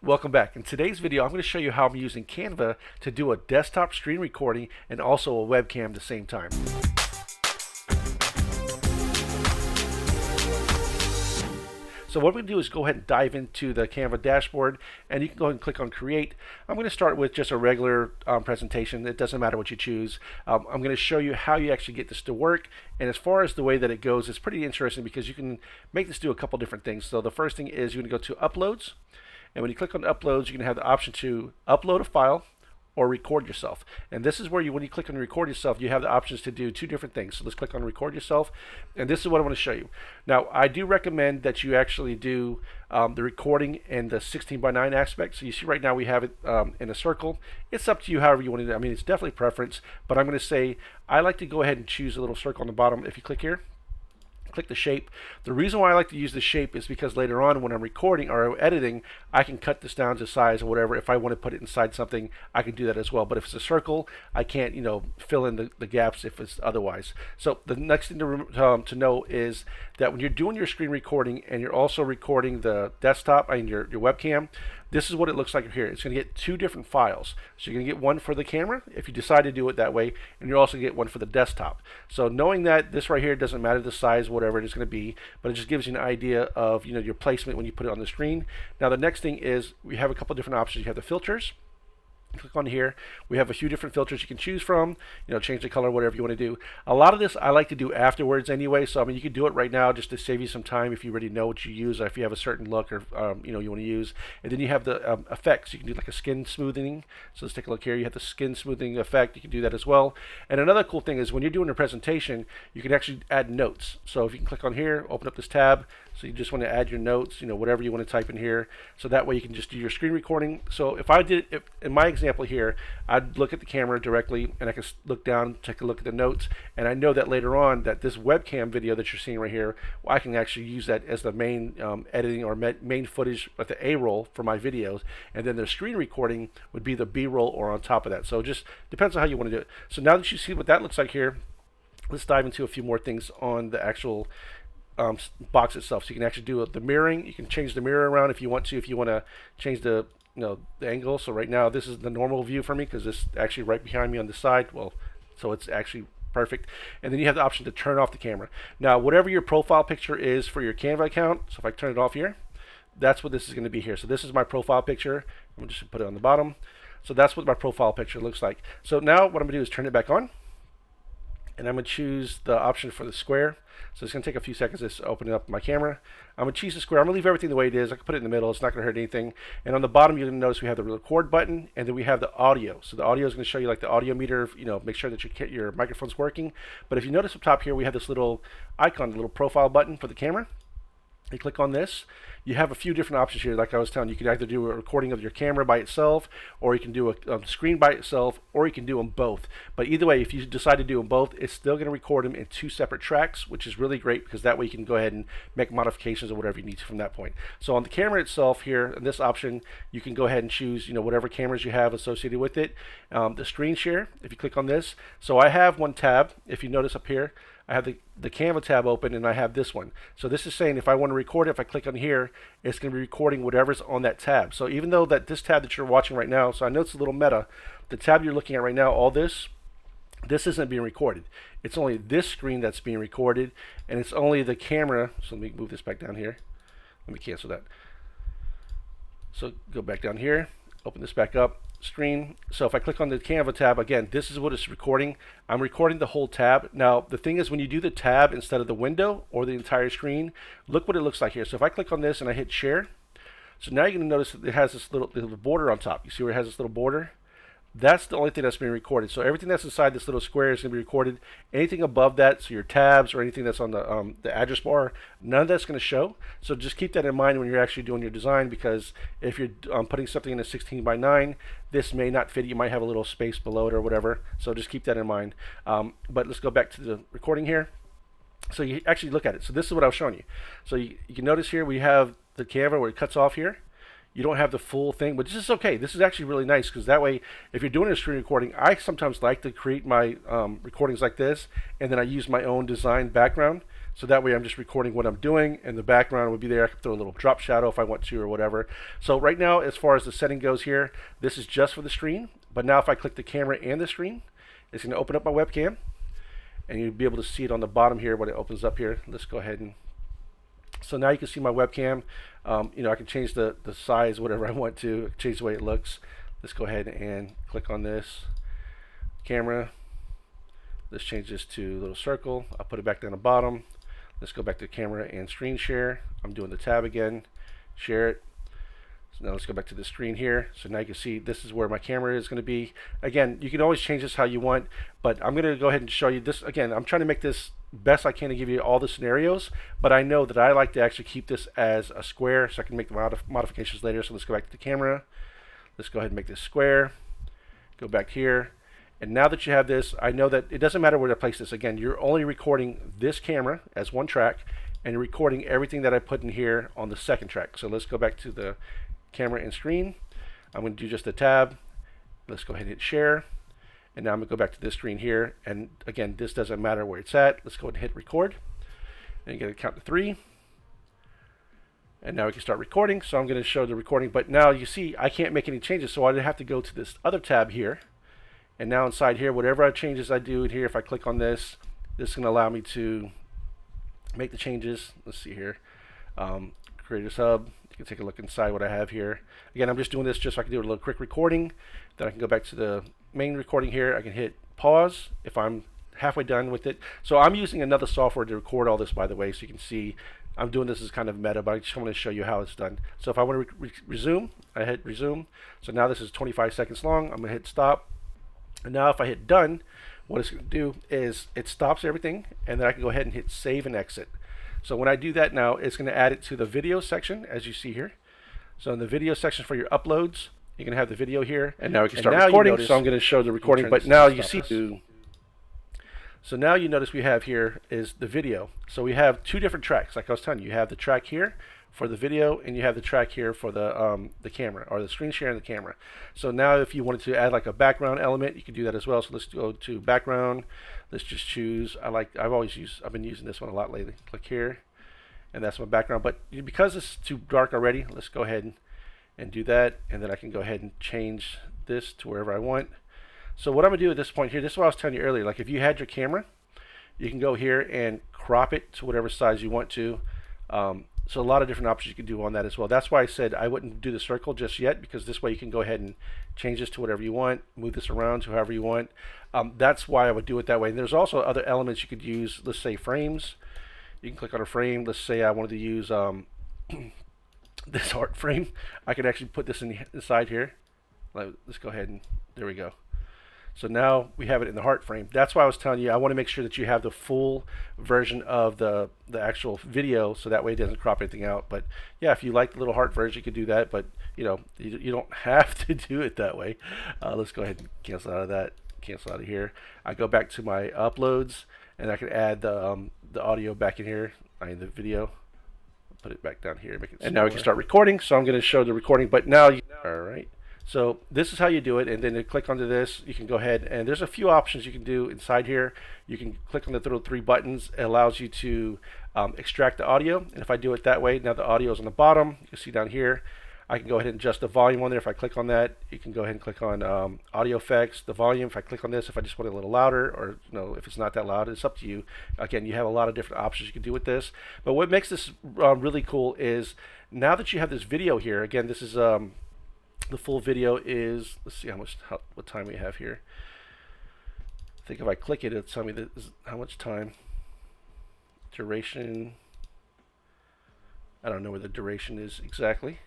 Welcome back. In today's video, I'm going to show you how I'm using Canva to do a desktop screen recording and also a webcam at the same time. So what we're going to do is go ahead and dive into the Canva dashboard, and you can go ahead and click on Create. I'm going to start with just a regular presentation. It doesn't matter what you choose. I'm going to show you how you actually get this to work, and as far as the way that it goes, it's pretty interesting because you can make this do a couple different things. So the first thing is you're going to go to Uploads, and when you click on Uploads, you can have the option to upload a file or record yourself. And this is where when you click on record yourself, you have the options to do two different things. So let's click on record yourself, and this is what I want to show you. Now, I do recommend that you actually do the recording in the 16:9 aspect. So you see right now we have it in a circle. It's up to you however you want to do it. I mean, it's definitely preference, but I'm going to say I like to go ahead and choose a little circle on the bottom. If you click here, click the shape. The reason why I like to use the shape is because later on when I'm recording or editing, I can cut this down to size or whatever. If I want to put it inside something, I can do that as well. But if it's a circle, I can't, fill in the gaps if it's otherwise. So the next thing to know is that when you're doing your screen recording and you're also recording the desktop and your webcam, this is what it looks like here. It's going to get two different files. So you're going to get one for the camera if you decide to do it that way, and you're also going to get one for the desktop. So knowing that this right here doesn't matter the size, whatever it is going to be, but it just gives you an idea of your placement when you put it on the screen. Now the next thing is we have a couple different options. You have the filters. Click on here. We have a few different filters you can choose from. Change the color, whatever you want to do. A lot of this I like to do afterwards anyway. So I mean, you can do it right now just to save you some time if you already know what you use, or if you have a certain look or you want to use. And then you have the effects. You can do like a skin smoothing. So let's take a look here. You have the skin smoothing effect. You can do that as well. And another cool thing is when you're doing a presentation, you can actually add notes. So if you can click on here, open up this tab. So you just want to add your notes, whatever you want to type in here. So that way you can just do your screen recording. So if I did it, in my example here, I'd look at the camera directly and I can look down, take a look at the notes. And I know that later on that this webcam video that you're seeing right here, I can actually use that as the main editing or main footage with the A-roll for my videos. And then the screen recording would be the B-roll or on top of that. So it just depends on how you want to do it. So now that you see what that looks like here, let's dive into a few more things on the actual box itself. So you can actually do the mirroring. You can change the mirror around if you want to. If you want to change the the angle. So right now this is the normal view for me because it's actually right behind me on the side. Well, so it's actually perfect. And then you have the option to turn off the camera. Now whatever your profile picture is for your Canva account. So if I turn it off here, that's what this is going to be here. So this is my profile picture. I'm just going to put it on the bottom. So that's what my profile picture looks like. So now what I'm going to do is turn it back on. And I'm going to choose the option for the square. So it's going to take a few seconds to open up my camera. I'm going to choose the square. I'm going to leave everything the way it is. I can put it in the middle. It's not going to hurt anything. And on the bottom, you're going to notice we have the record button, and then we have the audio. So the audio is going to show you like the audio meter, make sure that your microphone's working. But if you notice up top here, we have this little icon, the little profile button for the camera. You click on this, you have a few different options here. Like I was telling you, you can either do a recording of your camera by itself, or you can do a screen by itself, or you can do them both. But either way, if you decide to do them both, it's still going to record them in two separate tracks, which is really great because that way you can go ahead and make modifications or whatever you need to from that point. So on the camera itself here, in this option, you can go ahead and choose whatever cameras you have associated with it. The screen share, if you click on this, so I have one tab. If you notice up here, I have the Canva tab open, and I have this one. So this is saying if I want to record it, if I click on here, it's going to be recording whatever's on that tab. So even though that this tab that you're watching right now, so I know it's a little meta, the tab you're looking at right now, all this isn't being recorded. It's only this screen that's being recorded, and it's only the camera. So let me move this back down here. Let me cancel that. So go back down here, open this back up. Screen. So if I click on the Canva tab, again, this is what it's recording. I'm recording the whole tab. Now the thing is, when you do the tab instead of the window or the entire screen, look what it looks like here. So if I click on this and I hit share, so now you're going to notice that it has this little border on top. You see where it has this little border? That's the only thing that's being recorded. So everything that's inside this little square is going to be recorded. Anything above that, so your tabs or anything that's on the address bar, none of that's going to show. So just keep that in mind when you're actually doing your design, because if you're putting something in a 16:9, this may not fit. You might have a little space below it or whatever. So just keep that in mind. But let's go back to the recording here. So you actually look at it. So this is what I was showing you. So you can notice here we have the Canva where it cuts off here. You don't have the full thing, but this is okay. This is actually really nice because that way, if you're doing a screen recording, I sometimes like to create my recordings like this, and then I use my own design background. So that way I'm just recording what I'm doing, and the background would be there. I can throw a little drop shadow if I want to or whatever. So right now, as far as the setting goes here, this is just for the screen. But now if I click the camera and the screen, it's going to open up my webcam, and you'll be able to see it on the bottom here when it opens up here. Let's go ahead and, so now you can see my webcam. You know, I can change the size, whatever I want to, change the way it looks. Let's go ahead and click on this camera. Let's change this to a little circle. I'll put it back down the bottom. Let's go back to camera and screen share. I'm doing the tab again, share it. So now let's go back to the screen here. So now you can see this is where my camera is going to be. Again, you can always change this how you want, but I'm going to go ahead and show you this. Again, I'm trying to make this best I can to give you all the scenarios, but I know that I like to actually keep this as a square so I can make the modifications later. So let's go back to the camera. Let's go ahead and make this square. Go back here. And now that you have this, I know that it doesn't matter where to place this. Again, you're only recording this camera as one track, and you're recording everything that I put in here on the second track. So let's go back to the camera and screen. I'm going to do just a tab. Let's go ahead and hit share. And now I'm going to go back to this screen here. And again, this doesn't matter where it's at. Let's go ahead and hit record. And you're going to count to 3. And now we can start recording. So I'm going to show the recording. But now you see I can't make any changes. So I have to go to this other tab here. And now inside here, whatever changes I do in here, if I click on this, this is going to allow me to make the changes. Let's see here. Creators Hub. You can take a look inside what I have here. Again, I'm just doing this just so I can do a little quick recording. Then I can go back to the main recording here. I can hit pause if I'm halfway done with it. So I'm using another software to record all this, by the way, so you can see I'm doing this as kind of meta, but I just want to show you how it's done. So if I want to resume, I hit resume. So now this is 25 seconds long. I'm going to hit stop. And now if I hit done, what it's going to do is it stops everything, and then I can go ahead and hit save and exit. So when I do that now, it's going to add it to the video section, as you see here. So in the video section for your uploads, you can have the video here, and now we can start recording. So I'm going to show the recording, but now you see. So now you notice we have here is the video. So we have two different tracks, like I was telling you. You have the track here for the video, and you have the track here for the camera, or the screen share and the camera. So now if you wanted to add like a background element, you can do that as well. So let's go to background. Let's just choose, I've been using this one a lot lately. Click here, and that's my background. But because it's too dark already, let's go ahead and do that, and then I can go ahead and change this to wherever I want. So what I'm gonna do at this point here, this is what I was telling you earlier, like if you had your camera, you can go here and crop it to whatever size you want to. So a lot of different options you can do on that as well. That's why I said I wouldn't do the circle just yet, because this way you can go ahead and change this to whatever you want, move this around to however you want. That's why I would do it that way. And there's also other elements you could use, let's say frames. You can click on a frame. Let's say I wanted to use this art frame. I could actually put this inside here. Let's go ahead and, there we go. So now we have it in the heart frame. That's why I was telling you I want to make sure that you have the full version of the actual video, so that way it doesn't crop anything out. But yeah, if you like the little heart version, you could do that. But you know, you don't have to do it that way. Let's go ahead and cancel out of that. Cancel out of here. I go back to my uploads, and I can add the audio back in here. The video. Put it back down here. Make it. And now we can start recording. So I'm going to show the recording. But now, all right. So this is how you do it, and then you click onto this. You can go ahead, and there's a few options you can do inside here. You can click on the little 3 buttons. It allows you to extract the audio, and if I do it that way, now the audio is on the bottom. You can see down here. I can go ahead and adjust the volume on there. If I click on that, you can go ahead and click on audio effects, the volume. If I click on this, if I just want it a little louder, or if it's not that loud, it's up to you. Again, you have a lot of different options you can do with this. But what makes this really cool is now that you have this video here. Again, this is the full video is, let's see what time we have here. I think if I click it, it'll tell me how much time. Duration. I don't know where the duration is exactly.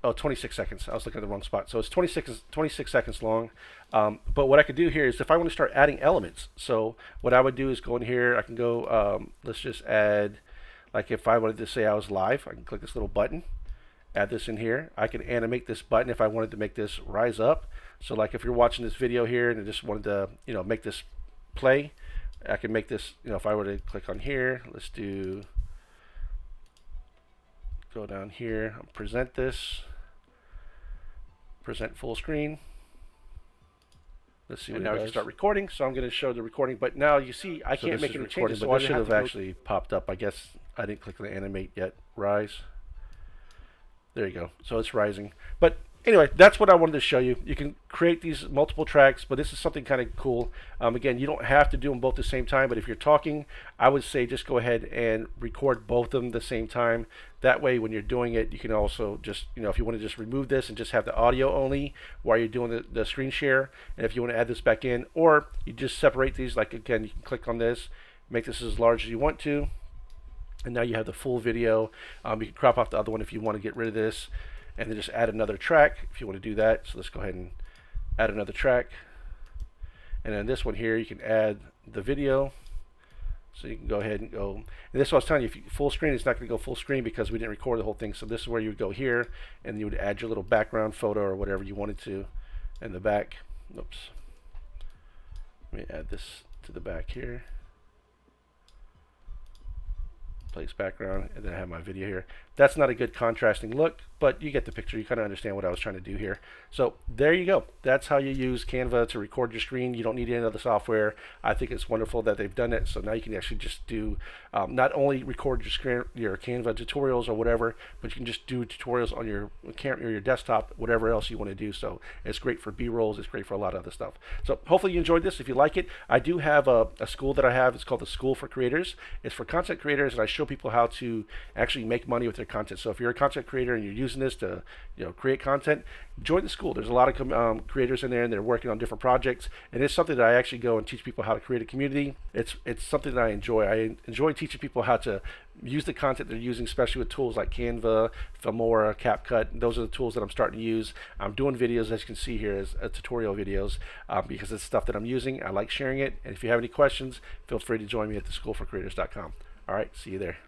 Oh, 26 seconds. I was looking at the wrong spot. So it's 26 seconds long. But what I could do here is if I want to start adding elements. So what I would do is go in here. I can go, let's just add, like if I wanted to say I was live, I can click this little button. Add this in here. I can animate this button if I wanted to make this rise up. So like if you're watching this video here and I just wanted to make this play, I can make this, if I were to click on here, let's go down here, present this, present full screen. Let's see. And now we can start recording. So I'm going to show the recording. But now you see I can't make any changes. So this should have actually popped up. I guess I didn't click the animate yet. Rise. There you go. So it's rising. But anyway, that's what I wanted to show you. You can create these multiple tracks, but this is something kind of cool. Again, you don't have to do them both at the same time, but if you're talking, I would say just go ahead and record both of them at the same time. That way, when you're doing it, you can also just, if you want to just remove this and just have the audio only while you're doing the screen share, and if you want to add this back in, or you just separate these, like again, you can click on this, make this as large as you want to, and now you have the full video. You can crop off the other one if you want to get rid of this, and then just add another track if you want to do that. So let's go ahead and add another track. And then this one here, you can add the video. So you can go ahead and go. And this is what I was telling you, if you full screen, it's not going to go full screen because we didn't record the whole thing. So this is where you would go here, and you would add your little background photo or whatever you wanted to in the back. Oops. Let me add this to the back here. Place background, and then I have my video here. That's not a good contrasting look, but you get the picture. You kind of understand what I was trying to do here. So there you go. That's how you use Canva to record your screen. You don't need any other software. I think it's wonderful that they've done it. So now you can actually just do not only record your screen, your Canva tutorials or whatever, but you can just do tutorials on your camera or your desktop, whatever else you want to do. So it's great for B-rolls. It's great for a lot of other stuff. So hopefully you enjoyed this. If you like it, I do have a school that I have. It's called the School for Creators. It's for content creators, and I show people how to actually make money with their content. So if you're a content creator and you're using this to create content, join the school. There's a lot of creators in there, and they're working on different projects, and it's something that I actually go and teach people how to create a community. It's something that I enjoy. I enjoy teaching people how to use the content they're using, especially with tools like Canva, Filmora, CapCut. Those are the tools that I'm starting to use. I'm doing videos, as you can see here, as tutorial videos, because it's stuff that I'm using. I like sharing it, and if you have any questions, feel free to join me at theschoolforcreators.com. All right, see you there.